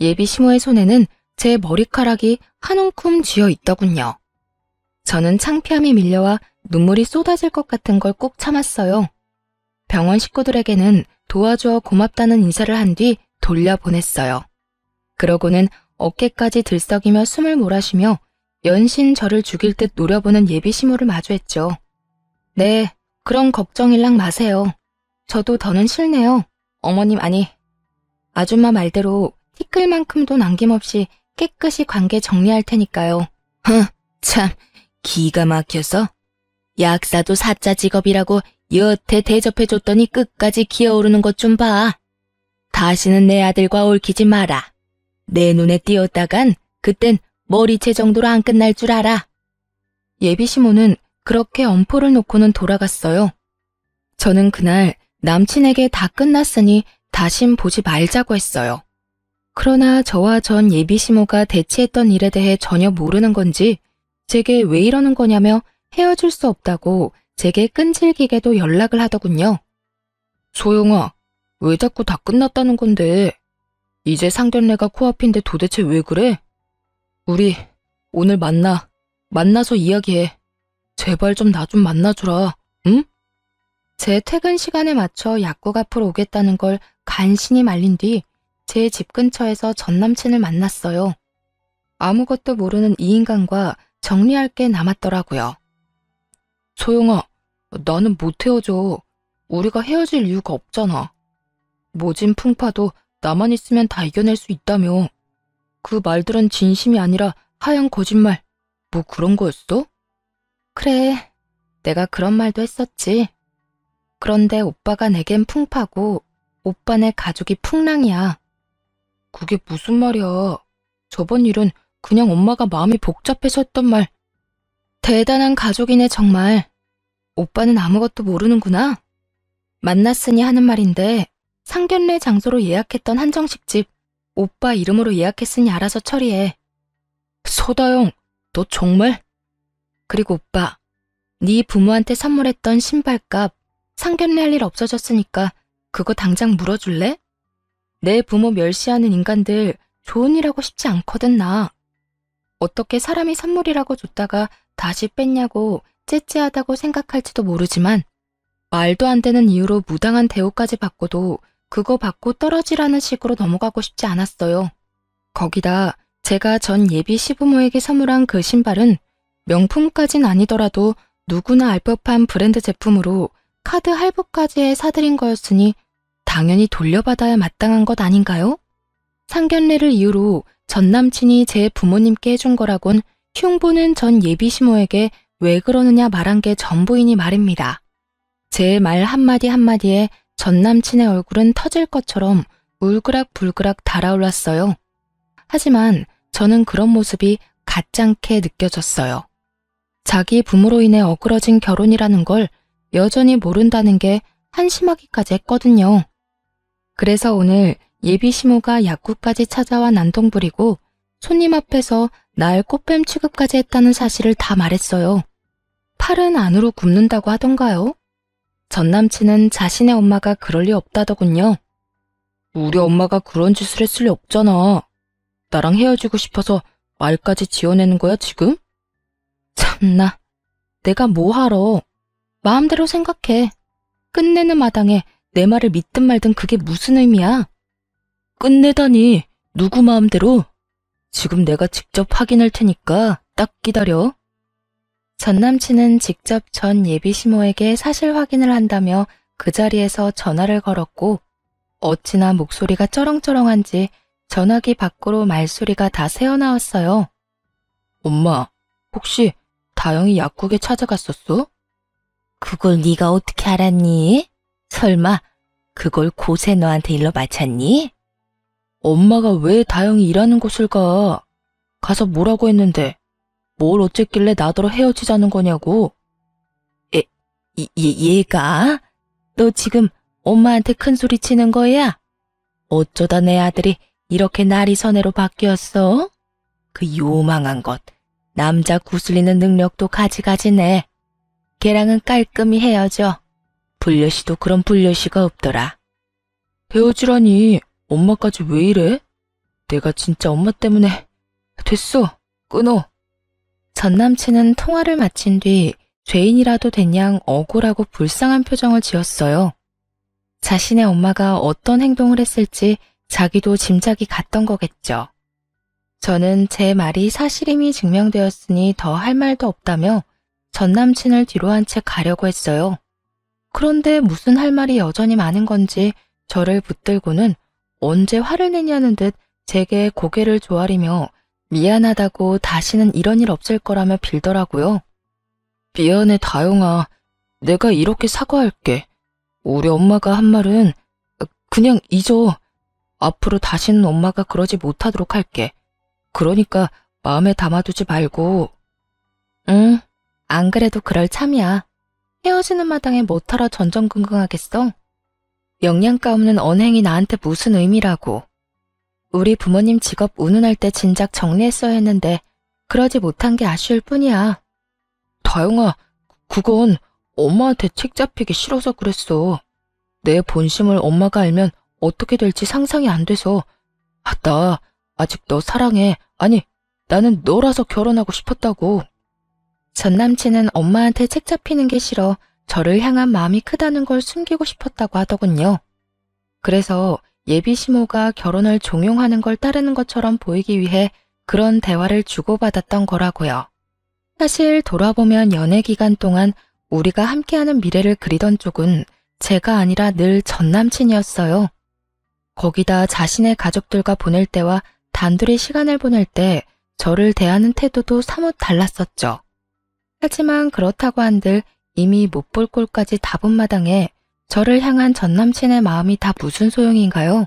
[SPEAKER 1] 예비시모의 손에는 제 머리카락이 한 움큼 쥐어 있더군요. 저는 창피함이 밀려와 눈물이 쏟아질 것 같은 걸 꼭 참았어요. 병원 식구들에게는 도와주어 고맙다는 인사를 한 뒤 돌려보냈어요. 그러고는 어깨까지 들썩이며 숨을 몰아쉬며 연신 저를 죽일 듯 노려보는 예비시모를 마주했죠. 네, 그런 걱정일랑 마세요. 저도 더는 싫네요. 어머님 아니, 아줌마 말대로 티끌만큼도 남김없이 깨끗이 관계 정리할 테니까요. 참, 기가 막혀서. 약사도 사자 직업이라고 여태 대접해줬더니 끝까지 기어오르는 것 좀 봐. 다시는 내 아들과 얽히지 마라. 내 눈에 띄었다간 그땐 머리채 정도로 안 끝날 줄 알아. 예비시모는 그렇게 엄포를 놓고는 돌아갔어요. 저는 그날 남친에게 다 끝났으니 다신 보지 말자고 했어요. 그러나 저와 전 예비시모가 대치했던 일에 대해 전혀 모르는 건지 제게 왜 이러는 거냐며 헤어질 수 없다고 제게 끈질기게도 연락을 하더군요. 소영아, 왜 자꾸 다 끝났다는 건데? 이제 상견례가 코앞인데 도대체 왜 그래? 우리 오늘 만나서 이야기해. 제발 좀 나 좀 만나주라, 응? 제 퇴근 시간에 맞춰 약국 앞으로 오겠다는 걸 간신히 말린 뒤 제 집 근처에서 전 남친을 만났어요. 아무것도 모르는 이 인간과 정리할 게 남았더라고요. 소영아, 나는 못 헤어져. 우리가 헤어질 이유가 없잖아. 모진 풍파도 나만 있으면 다 이겨낼 수 있다며. 그 말들은 진심이 아니라 하얀 거짓말. 뭐 그런 거였어? 그래, 내가 그런 말도 했었지. 그런데 오빠가 내겐 풍파고 오빠네 가족이 풍랑이야. 그게 무슨 말이야. 저번 일은 그냥 엄마가 마음이 복잡해서 했던 말. 대단한 가족이네 정말. 오빠는 아무것도 모르는구나. 만났으니 하는 말인데 상견례 장소로 예약했던 한정식집 오빠 이름으로 예약했으니 알아서 처리해. 소다영, 너 정말? 그리고 오빠, 네 부모한테 선물했던 신발값 상견례 할 일 없어졌으니까 그거 당장 물어줄래? 내 부모 멸시하는 인간들 좋은 일 하고 싶지 않거든 나. 어떻게 사람이 선물이라고 줬다가 다시 뺐냐고 째째하다고 생각할지도 모르지만 말도 안 되는 이유로 무당한 대우까지 받고도 그거 받고 떨어지라는 식으로 넘어가고 싶지 않았어요. 거기다 제가 전 예비 시부모에게 선물한 그 신발은 명품까진 아니더라도 누구나 알 법한 브랜드 제품으로 카드 할부까지 해 사들인 거였으니 당연히 돌려받아야 마땅한 것 아닌가요? 상견례를 이유로 전 남친이 제 부모님께 해준 거라곤 흉보는 전 예비 시모에게 왜 그러느냐 말한 게 전부이니 말입니다. 제 말 한마디 한마디에 전 남친의 얼굴은 터질 것처럼 울그락불그락 달아올랐어요. 하지만 저는 그런 모습이 가짱게 느껴졌어요. 자기 부모로 인해 어그러진 결혼이라는 걸 여전히 모른다는 게 한심하기까지 했거든요. 그래서 오늘 예비 시모가 약국까지 찾아와 난동 부리고 손님 앞에서 날 꽃뱀 취급까지 했다는 사실을 다 말했어요. 팔은 안으로 굽는다고 하던가요? 전 남친은 자신의 엄마가 그럴 리 없다더군요. 우리 엄마가 그런 짓을 했을 리 없잖아. 나랑 헤어지고 싶어서 말까지 지어내는 거야 지금? 참나, 내가 뭐하러. 마음대로 생각해. 끝내는 마당에 내 말을 믿든 말든 그게 무슨 의미야? 끝내다니, 누구 마음대로? 지금 내가 직접 확인할 테니까 딱 기다려. 전 남친은 직접 전 예비 시모에게 사실 확인을 한다며 그 자리에서 전화를 걸었고 어찌나 목소리가 쩌렁쩌렁한지 전화기 밖으로 말소리가 다 새어나왔어요. 엄마, 혹시 다영이 약국에 찾아갔었어? 그걸 네가 어떻게 알았니? 설마 그걸 고세 너한테 일러 바쳤니? 엄마가 왜 다영이 일하는 곳을 가? 가서 뭐라고 했는데 뭘 어쨌길래 나더러 헤어지자는 거냐고. 얘가? 너 지금 엄마한테 큰 소리 치는 거야? 어쩌다 내 아들이 이렇게 나리선애로 바뀌었어? 그 요망한 것. 남자 구슬리는 능력도 가지가지네. 걔랑은 깔끔히 헤어져. 불려시도 그런 불려시가 없더라. 헤어지라니 엄마까지 왜 이래? 내가 진짜 엄마 때문에. 됐어, 끊어. 전 남친은 통화를 마친 뒤 죄인이라도 된 양 억울하고 불쌍한 표정을 지었어요. 자신의 엄마가 어떤 행동을 했을지 자기도 짐작이 갔던 거겠죠. 저는 제 말이 사실임이 증명되었으니 더 할 말도 없다며 전 남친을 뒤로 한 채 가려고 했어요. 그런데 무슨 할 말이 여전히 많은 건지 저를 붙들고는 언제 화를 내냐는 듯 제게 고개를 조아리며 미안하다고 다시는 이런 일 없을 거라며 빌더라고요. 미안해 다영아. 내가 이렇게 사과할게. 우리 엄마가 한 말은 그냥 잊어. 앞으로 다시는 엄마가 그러지 못하도록 할게. 그러니까 마음에 담아두지 말고. 응, 안 그래도 그럴 참이야. 헤어지는 마당에 뭐하러 전전긍긍하겠어? 영양가 없는 언행이 나한테 무슨 의미라고. 우리 부모님 직업 운운할 때 진작 정리했어야 했는데 그러지 못한 게 아쉬울 뿐이야. 다영아, 그건 엄마한테 책 잡히기 싫어서 그랬어. 내 본심을 엄마가 알면 어떻게 될지 상상이 안 돼서. 나 아직 너 사랑해. 아니, 나는 너라서 결혼하고 싶었다고. 전 남친은 엄마한테 책 잡히는 게 싫어 저를 향한 마음이 크다는 걸 숨기고 싶었다고 하더군요. 그래서 예비 시모가 결혼을 종용하는 걸 따르는 것처럼 보이기 위해 그런 대화를 주고받았던 거라고요. 사실 돌아보면 연애 기간 동안 우리가 함께하는 미래를 그리던 쪽은 제가 아니라 늘 전 남친이었어요. 거기다 자신의 가족들과 보낼 때와 단둘이 시간을 보낼 때 저를 대하는 태도도 사뭇 달랐었죠. 하지만 그렇다고 한들 이미 못 볼 꼴까지 다 본 마당에 저를 향한 전 남친의 마음이 다 무슨 소용인가요?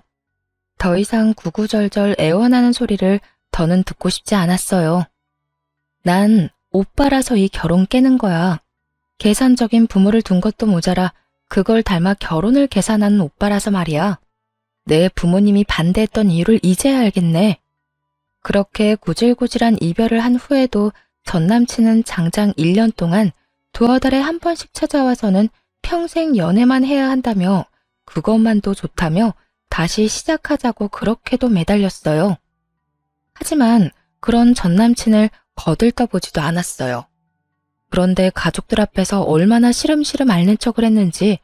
[SPEAKER 1] 더 이상 구구절절 애원하는 소리를 더는 듣고 싶지 않았어요. 난 오빠라서 이 결혼 깨는 거야. 계산적인 부모를 둔 것도 모자라 그걸 닮아 결혼을 계산하는 오빠라서 말이야. 내 부모님이 반대했던 이유를 이제야 알겠네. 그렇게 구질구질한 이별을 한 후에도 전 남친은 장장 1년 동안 두어 달에 한 번씩 찾아와서는 평생 연애만 해야 한다며 그것만도 좋다며 다시 시작하자고 그렇게도 매달렸어요. 하지만 그런 전 남친을 거들떠보지도 않았어요. 그런데 가족들 앞에서 얼마나 시름시름 앓는 척을 했는지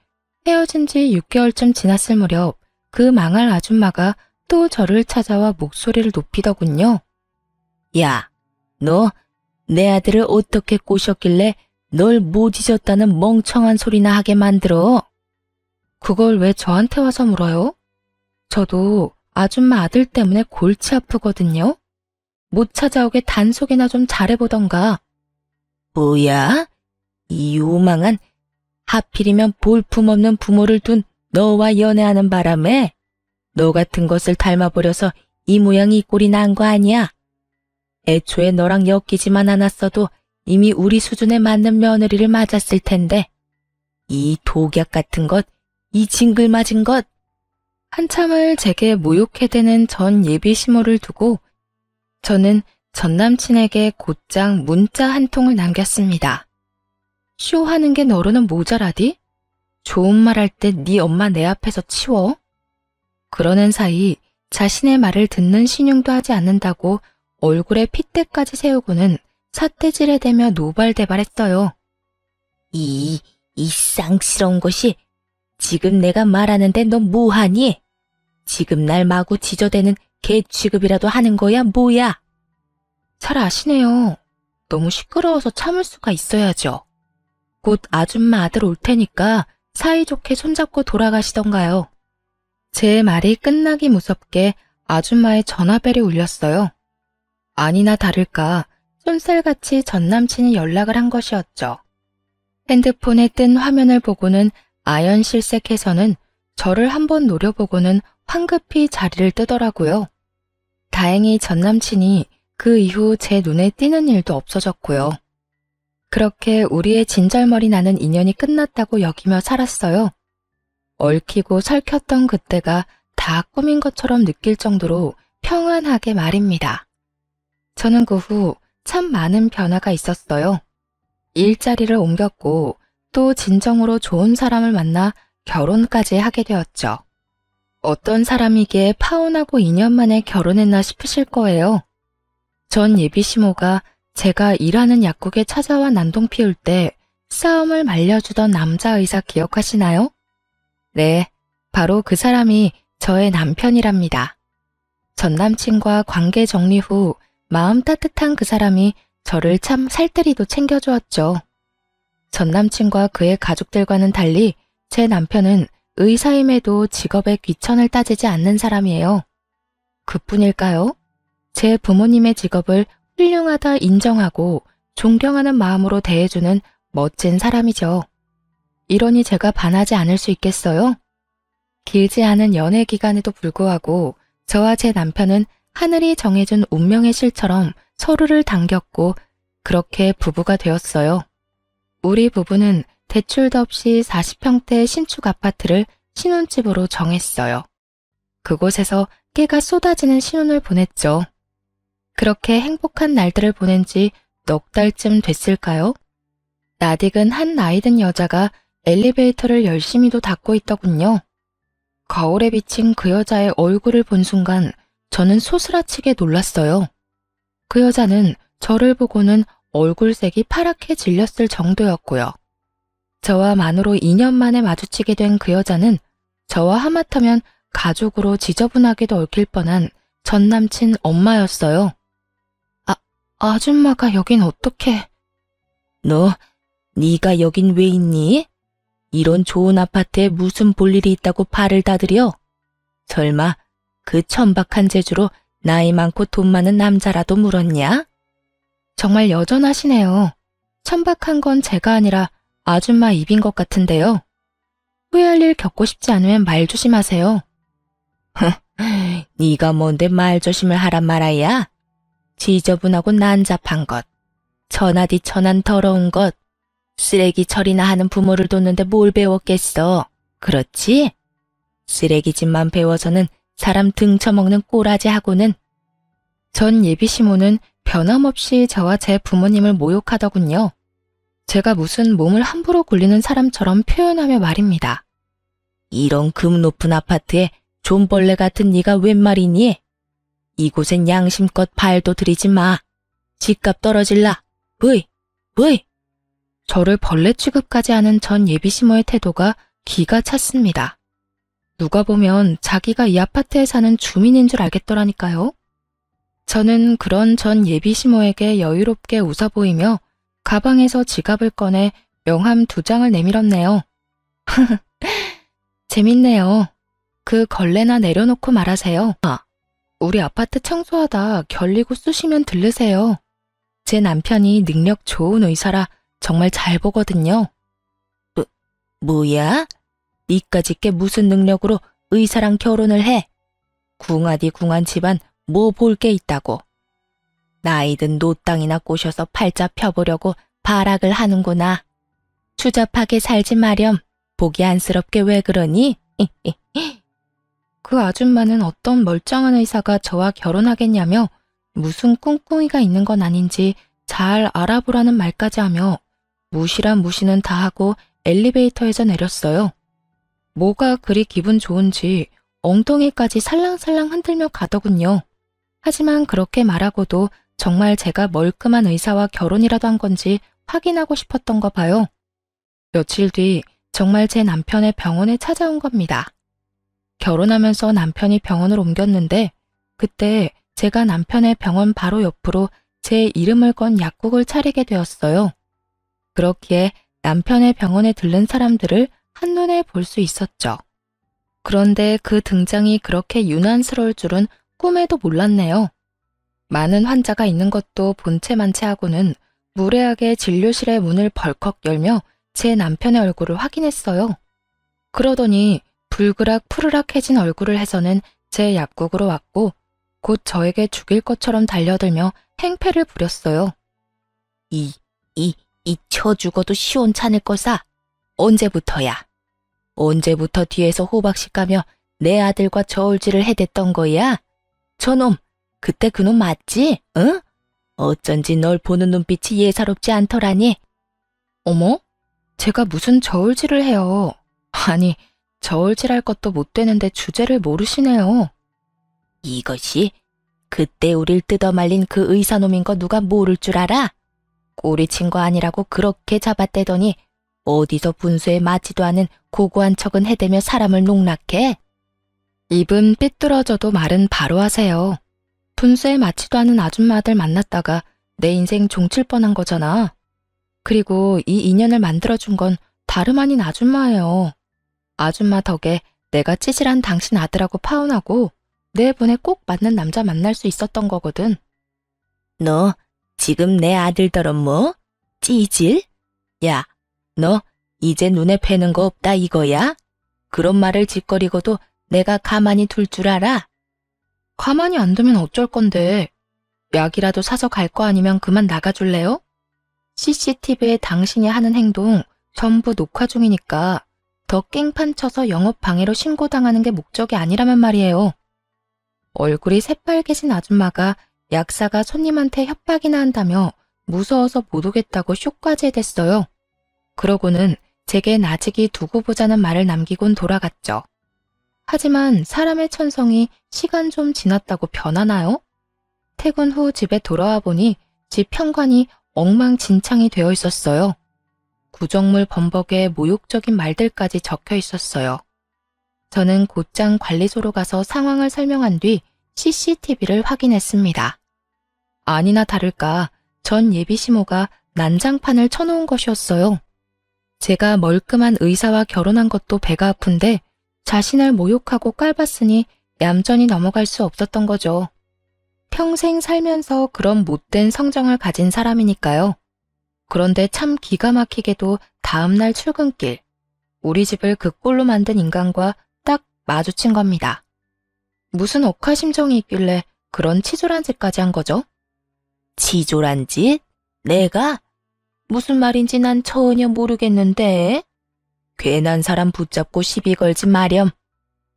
[SPEAKER 1] 헤어진 지 6개월쯤 지났을 무렵 그 망할 아줌마가 또 저를 찾아와 목소리를 높이더군요. 야, 너 내 아들을 어떻게 꼬셨길래 널 못 잊었다는 멍청한 소리나 하게 만들어? 그걸 왜 저한테 와서 물어요? 저도 아줌마 아들 때문에 골치 아프거든요. 못 찾아오게 단속이나 좀 잘해보던가. 뭐야? 이 요망한, 하필이면 볼품없는 부모를 둔 너와 연애하는 바람에 너 같은 것을 닮아버려서 이 모양이 이 꼴이 난 거 아니야? 애초에 너랑 엮이지만 않았어도 이미 우리 수준에 맞는 며느리를 맞았을 텐데. 이 독약 같은 것, 이 징글맞은 것. 한참을 제게 모욕해대는 전 예비 시모를 두고 저는 전 남친에게 곧장 문자 한 통을 남겼습니다. 쇼하는 게 너로는 모자라디? 좋은 말 할 때 네 엄마 내 앞에서 치워? 그러는 사이 자신의 말을 듣는 신용도 하지 않는다고 얼굴에 핏대까지 세우고는 삿대질에 대며 노발대발했어요. 이 쌍스러운 것이 지금 내가 말하는데 너 뭐하니? 지금 날 마구 지저대는 개 취급이라도 하는 거야 뭐야? 잘 아시네요. 너무 시끄러워서 참을 수가 있어야죠. 곧 아줌마 아들 올 테니까 사이좋게 손잡고 돌아가시던가요. 제 말이 끝나기 무섭게 아줌마의 전화벨이 울렸어요. 아니나 다를까 쏜살같이 전 남친이 연락을 한 것이었죠. 핸드폰에 뜬 화면을 보고는 아연실색해서는 저를 한번 노려보고는 황급히 자리를 뜨더라고요. 다행히 전 남친이 그 이후 제 눈에 띄는 일도 없어졌고요. 그렇게 우리의 진절머리 나는 인연이 끝났다고 여기며 살았어요. 얽히고 설켰던 그때가 다 꿈인 것처럼 느낄 정도로 평안하게 말입니다. 저는 그 후 참 많은 변화가 있었어요. 일자리를 옮겼고 또 진정으로 좋은 사람을 만나 결혼까지 하게 되었죠. 어떤 사람이기에 파혼하고 2년 만에 결혼했나 싶으실 거예요. 전 예비 시모가 제가 일하는 약국에 찾아와 난동 피울 때 싸움을 말려주던 남자의사 기억하시나요? 네, 바로 그 사람이 저의 남편이랍니다. 전 남친과 관계 정리 후 마음 따뜻한 그 사람이 저를 참 살뜰히도 챙겨주었죠. 전 남친과 그의 가족들과는 달리 제 남편은 의사임에도 직업에 귀천을 따지지 않는 사람이에요. 그뿐일까요? 제 부모님의 직업을 훌륭하다 인정하고 존경하는 마음으로 대해주는 멋진 사람이죠. 이러니 제가 반하지 않을 수 있겠어요? 길지 않은 연애 기간에도 불구하고 저와 제 남편은 하늘이 정해준 운명의 실처럼 서로를 당겼고 그렇게 부부가 되었어요. 우리 부부는 대출도 없이 40평대 신축 아파트를 신혼집으로 정했어요. 그곳에서 깨가 쏟아지는 신혼을 보냈죠. 그렇게 행복한 날들을 보낸 지 넉 달쯤 됐을까요? 낯익은 한 나이 든 여자가 엘리베이터를 열심히도 닫고 있더군요. 거울에 비친 그 여자의 얼굴을 본 순간 저는 소스라치게 놀랐어요. 그 여자는 저를 보고는 얼굴색이 파랗게 질렸을 정도였고요. 저와 만으로 2년 만에 마주치게 된 그 여자는 저와 하마터면 가족으로 지저분하게도 얽힐 뻔한 전 남친 엄마였어요. 아줌마가 여긴 어떻게...
[SPEAKER 2] 네가 여긴 왜 있니? 이런 좋은 아파트에 무슨 볼일이 있다고 발을 다들여? 설마 그 천박한 재주로 나이 많고 돈 많은 남자라도 물었냐?
[SPEAKER 1] 정말 여전하시네요. 천박한 건 제가 아니라 아줌마 입인 것 같은데요. 후회할 일 겪고 싶지 않으면 말 조심하세요.
[SPEAKER 2] 네가 뭔데 말 조심을 하란 말아야? 지저분하고 난잡한 것, 천하디 천한 더러운 것, 쓰레기 처리나 하는 부모를 뒀는데 뭘 배웠겠어. 그렇지? 쓰레기집만 배워서는 사람 등쳐먹는 꼬라지하고는.
[SPEAKER 1] 전 예비시모는 변함없이 저와 제 부모님을 모욕하더군요. 제가 무슨 몸을 함부로 굴리는 사람처럼 표현하며 말입니다.
[SPEAKER 2] 이런 금 높은 아파트에 존벌레 같은 네가 웬 말이니? 이곳엔 양심껏 발도 들이지 마. 집값 떨어질라. 으이.
[SPEAKER 1] 저를 벌레 취급까지 하는 전 예비시모의 태도가 기가 찼습니다. 누가 보면 자기가 이 아파트에 사는 주민인 줄 알겠더라니까요. 저는 그런 전 예비시모에게 여유롭게 웃어 보이며 가방에서 지갑을 꺼내 명함 2장을 내밀었네요. 재밌네요. 그 걸레나 내려놓고 말하세요. 우리 아파트 청소하다 결리고 쑤시면 들르세요. 제 남편이 능력 좋은 의사라 정말 잘 보거든요.
[SPEAKER 2] 뭐야? 니까짓 게 무슨 능력으로 의사랑 결혼을 해? 궁하디 궁한 집안 뭐 볼 게 있다고. 나이든 노땅이나 꼬셔서 팔자 펴보려고 발악을 하는구나. 추잡하게 살지 마렴. 보기 안쓰럽게 왜 그러니?
[SPEAKER 1] 그 아줌마는 어떤 멀쩡한 의사가 저와 결혼하겠냐며 무슨 꿍꿍이가 있는 건 아닌지 잘 알아보라는 말까지 하며 무시란 무시는 다 하고 엘리베이터에서 내렸어요. 뭐가 그리 기분 좋은지 엉덩이까지 살랑살랑 흔들며 가더군요. 하지만 그렇게 말하고도 정말 제가 멀끔한 의사와 결혼이라도 한 건지 확인하고 싶었던 거 봐요. 며칠 뒤 정말 제 남편의 병원에 찾아온 겁니다. 결혼하면서 남편이 병원을 옮겼는데 그때 제가 남편의 병원 바로 옆으로 제 이름을 건 약국을 차리게 되었어요. 그렇기에 남편의 병원에 들른 사람들을 한눈에 볼 수 있었죠. 그런데 그 등장이 그렇게 유난스러울 줄은 꿈에도 몰랐네요. 많은 환자가 있는 것도 본체만체 하고는 무례하게 진료실의 문을 벌컥 열며 제 남편의 얼굴을 확인했어요. 그러더니 불그락 푸르락해진 얼굴을 해서는 제 약국으로 왔고 곧 저에게 죽일 것처럼 달려들며 행패를 부렸어요.
[SPEAKER 2] 이 쳐 죽어도 시원찮을 거사. 언제부터야? 언제부터 뒤에서 호박씨 까며 내 아들과 저울질을 해댔던 거야? 저놈, 그때 그놈 맞지? 응? 어쩐지 널 보는 눈빛이 예사롭지 않더라니.
[SPEAKER 1] 어머? 제가 무슨 저울질을 해요. 아니, 저울질할 것도 못 되는데 주제를 모르시네요.
[SPEAKER 2] 이것이 그때 우릴 뜯어말린 그 의사놈인 거 누가 모를 줄 알아? 꼬리친 거 아니라고 그렇게 잡아떼더니 어디서 분수에 맞지도 않은 고고한 척은 해대며 사람을 농락해?
[SPEAKER 1] 입은 삐뚤어져도 말은 바로 하세요. 분수에 맞지도 않은 아줌마 아들 만났다가 내 인생 종칠 뻔한 거잖아. 그리고 이 인연을 만들어준 건 다름 아닌 아줌마예요. 아줌마 덕에 내가 찌질한 당신 아들하고 파혼하고 내 분에 꼭 맞는 남자 만날 수 있었던 거거든.
[SPEAKER 2] 너 지금 내 아들더러 뭐? 찌질? 야, 너 이제 눈에 뵈는 거 없다 이거야? 그런 말을 짓거리고도 내가 가만히 둘 줄 알아?
[SPEAKER 1] 가만히 안 두면 어쩔 건데. 약이라도 사서 갈 거 아니면 그만 나가줄래요? CCTV에 당신이 하는 행동 전부 녹화 중이니까 더 깽판 쳐서 영업 방해로 신고당하는 게 목적이 아니라면 말이에요. 얼굴이 새빨개진 아줌마가 약사가 손님한테 협박이나 한다며 무서워서 못 오겠다고 쇼까지 해댔어요. 그러고는 제게 나직이 두고 보자는 말을 남기곤 돌아갔죠. 하지만 사람의 천성이 시간 좀 지났다고 변하나요? 퇴근 후 집에 돌아와 보니 집 현관이 엉망진창이 되어 있었어요. 구정물 범벅에 모욕적인 말들까지 적혀 있었어요. 저는 곧장 관리소로 가서 상황을 설명한 뒤 CCTV를 확인했습니다. 아니나 다를까 전 예비시모가 난장판을 쳐놓은 것이었어요. 제가 멀끔한 의사와 결혼한 것도 배가 아픈데 자신을 모욕하고 깔봤으니 얌전히 넘어갈 수 없었던 거죠. 평생 살면서 그런 못된 성정을 가진 사람이니까요. 그런데 참 기가 막히게도 다음날 출근길, 우리 집을 그 꼴로 만든 인간과 딱 마주친 겁니다. 무슨 억하심정이 있길래 그런 치졸한 짓까지 한 거죠?
[SPEAKER 2] 치졸한 짓? 내가? 무슨 말인지 난 전혀 모르겠는데. 괜한 사람 붙잡고 시비 걸지 마렴.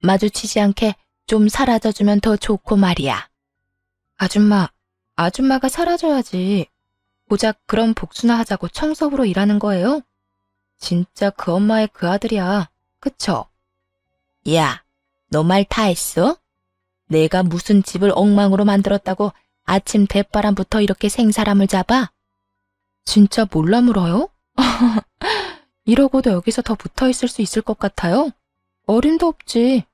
[SPEAKER 2] 마주치지 않게 좀 사라져주면 더 좋고 말이야.
[SPEAKER 1] 아줌마가 사라져야지. 고작 그런 복수나 하자고 청소부로 일하는 거예요? 진짜 그 엄마의 그 아들이야. 그쵸?
[SPEAKER 2] 야, 너 말 다 했어? 내가 무슨 집을 엉망으로 만들었다고 아침 대바람부터 이렇게 생사람을 잡아?
[SPEAKER 1] 진짜 몰라 물어요? 이러고도 여기서 더 붙어있을 수 있을 것 같아요? 어림도 없지.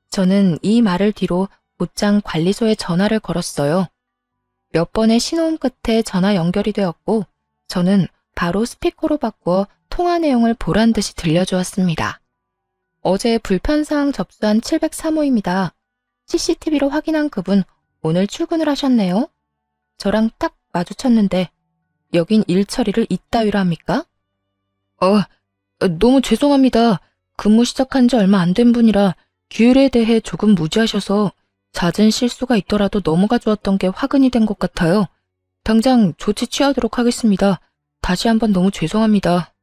[SPEAKER 1] 저는 이 말을 뒤로 곧장 관리소에 전화를 걸었어요. 몇 번의 신호음 끝에 전화 연결이 되었고 저는 바로 스피커로 바꾸어 통화 내용을 보란 듯이 들려주었습니다. 어제 불편사항 접수한 703호입니다. CCTV로 확인한 그분 오늘 출근을 하셨네요. 저랑 딱 마주쳤는데 여긴 일 처리를 이따위로 합니까? 너무 죄송합니다. 근무 시작한 지 얼마 안 된 분이라 규율에 대해 조금 무지하셔서 잦은 실수가 있더라도 넘어가 주었던 게 화근이 된 것 같아요. 당장 조치 취하도록 하겠습니다. 다시 한번 너무 죄송합니다.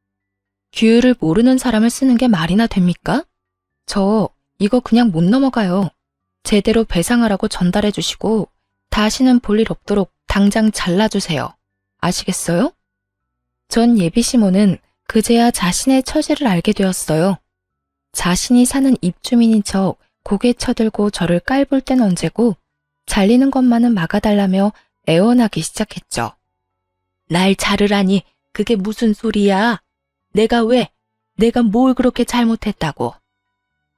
[SPEAKER 1] 규율을 모르는 사람을 쓰는 게 말이나 됩니까? 저 이거 그냥 못 넘어가요. 제대로 배상하라고 전달해 주시고 다시는 볼 일 없도록 당장 잘라주세요. 아시겠어요? 전 예비시모는 그제야 자신의 처지를 알게 되었어요. 자신이 사는 입주민인 척 고개 쳐들고 저를 깔볼 땐 언제고 잘리는 것만은 막아달라며 애원하기 시작했죠.
[SPEAKER 2] 날 자르라니 그게 무슨 소리야? 내가 뭘 그렇게 잘못했다고?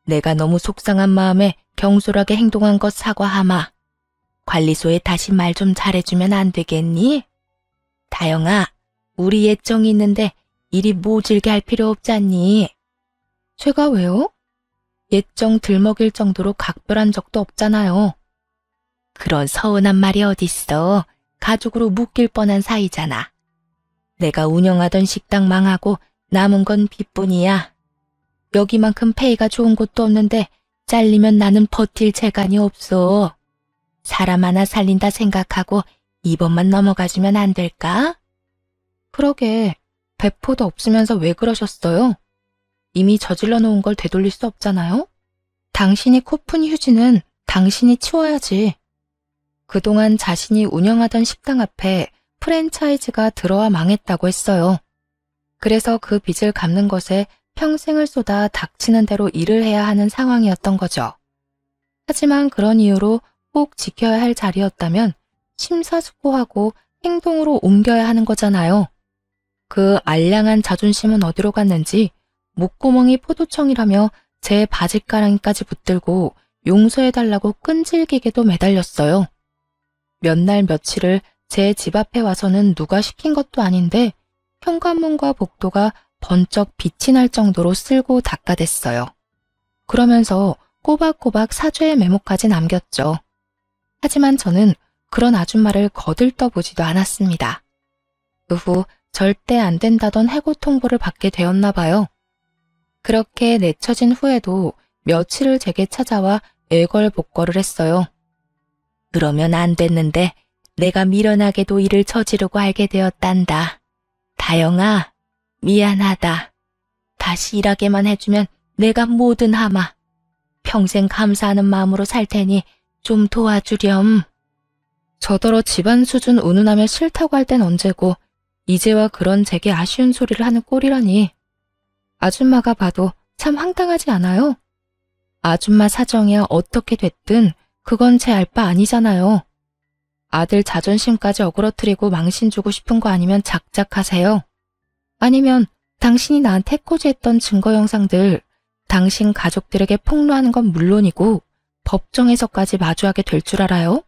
[SPEAKER 2] 내가 너무 속상한 마음에 경솔하게 행동한 것 사과하마. 관리소에 다시 말 좀 잘해주면 안 되겠니? 다영아, 우리 예정이 있는데 일이 모질게 할 필요 없잖니?
[SPEAKER 1] 제가 왜요? 예정 들먹일 정도로 각별한 적도 없잖아요.
[SPEAKER 2] 그런 서운한 말이 어딨어. 가족으로 묶일 뻔한 사이잖아. 내가 운영하던 식당 망하고 남은 건 빚뿐이야. 여기만큼 페이가 좋은 곳도 없는데 잘리면 나는 버틸 재간이 없어. 사람 하나 살린다 생각하고 이번만 넘어가주면 안 될까?
[SPEAKER 1] 그러게, 배포도 없으면서 왜 그러셨어요? 이미 저질러 놓은 걸 되돌릴 수 없잖아요? 당신이 코푼 휴지는 당신이 치워야지. 그동안 자신이 운영하던 식당 앞에 프랜차이즈가 들어와 망했다고 했어요. 그래서 그 빚을 갚는 것에 평생을 쏟아 닥치는 대로 일을 해야 하는 상황이었던 거죠. 하지만 그런 이유로 꼭 지켜야 할 자리였다면 심사숙고하고 행동으로 옮겨야 하는 거잖아요. 그 알량한 자존심은 어디로 갔는지 목구멍이 포도청이라며 제 바짓가랑이까지 붙들고 용서해달라고 끈질기게도 매달렸어요. 몇 날 며칠을 제 집 앞에 와서는 누가 시킨 것도 아닌데 현관문과 복도가 번쩍 빛이 날 정도로 쓸고 닦아댔어요. 그러면서 꼬박꼬박 사죄의 메모까지 남겼죠. 하지만 저는 그런 아줌마를 거들떠보지도 않았습니다. 그 후 절대 안 된다던 해고 통보를 받게 되었나 봐요. 그렇게 내쳐진 후에도 며칠을 제게 찾아와 애걸복걸을 했어요.
[SPEAKER 2] 그러면 안 됐는데 내가 미련하게도 일을 저지르고 알게 되었단다. 다영아, 미안하다. 다시 일하게만 해주면 내가 뭐든 하마. 평생 감사하는 마음으로 살 테니 좀 도와주렴.
[SPEAKER 1] 저더러 집안 수준 운운하며 싫다고 할 땐 언제고 이제와 그런 제게 아쉬운 소리를 하는 꼴이라니. 아줌마가 봐도 참 황당하지 않아요? 아줌마 사정이야 어떻게 됐든 그건 제 알 바 아니잖아요. 아들 자존심까지 어그러뜨리고 망신 주고 싶은 거 아니면 작작하세요. 아니면 당신이 나한테 해코지했던 증거 영상들 당신 가족들에게 폭로하는 건 물론이고 법정에서까지 마주하게 될 줄 알아요?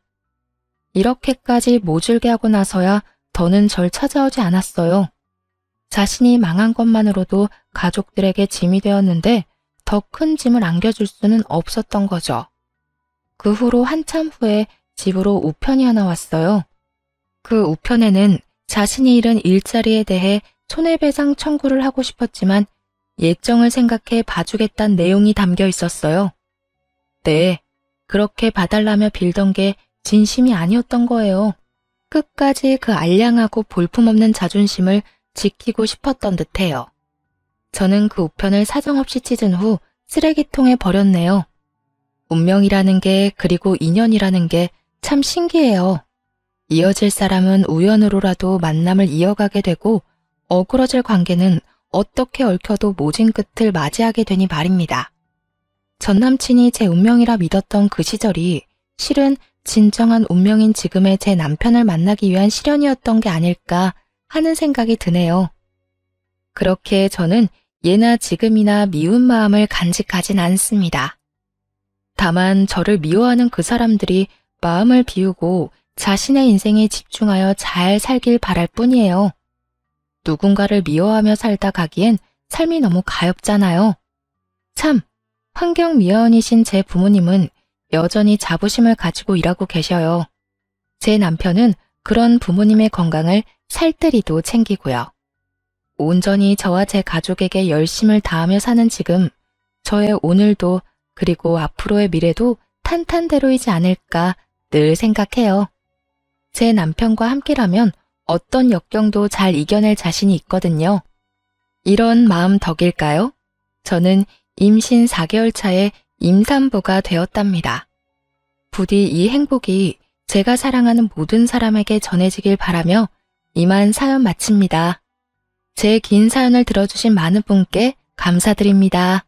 [SPEAKER 1] 이렇게까지 모질게 하고 나서야 더는 절 찾아오지 않았어요. 자신이 망한 것만으로도 가족들에게 짐이 되었는데 더 큰 짐을 안겨줄 수는 없었던 거죠. 그 후로 한참 후에 집으로 우편이 하나 왔어요. 그 우편에는 자신이 잃은 일자리에 대해 손해배상 청구를 하고 싶었지만 예정을 생각해 봐주겠다는 내용이 담겨 있었어요. 네, 그렇게 봐달라며 빌던 게 진심이 아니었던 거예요. 끝까지 그 알량하고 볼품없는 자존심을 지키고 싶었던 듯해요. 저는 그 우편을 사정없이 찢은 후 쓰레기통에 버렸네요. 운명이라는 게 그리고 인연이라는 게 참 신기해요. 이어질 사람은 우연으로라도 만남을 이어가게 되고 어그러질 관계는 어떻게 얽혀도 모진 끝을 맞이하게 되니 말입니다. 전 남친이 제 운명이라 믿었던 그 시절이 실은 진정한 운명인 지금의 제 남편을 만나기 위한 시련이었던 게 아닐까 하는 생각이 드네요. 그렇게 저는 예나 지금이나 미운 마음을 간직하진 않습니다. 다만 저를 미워하는 그 사람들이 마음을 비우고 자신의 인생에 집중하여 잘 살길 바랄 뿐이에요. 누군가를 미워하며 살다 가기엔 삶이 너무 가엾잖아요. 참, 환경미화원이신 제 부모님은 여전히 자부심을 가지고 일하고 계셔요. 제 남편은 그런 부모님의 건강을 살뜰히도 챙기고요. 온전히 저와 제 가족에게 열심을 다하며 사는 지금, 저의 오늘도 그리고 앞으로의 미래도 탄탄대로이지 않을까 늘 생각해요. 제 남편과 함께라면 어떤 역경도 잘 이겨낼 자신이 있거든요. 이런 마음 덕일까요? 저는 임신 4개월 차에 임산부가 되었답니다. 부디 이 행복이 제가 사랑하는 모든 사람에게 전해지길 바라며 이만 사연 마칩니다. 제 긴 사연을 들어주신 많은 분께 감사드립니다.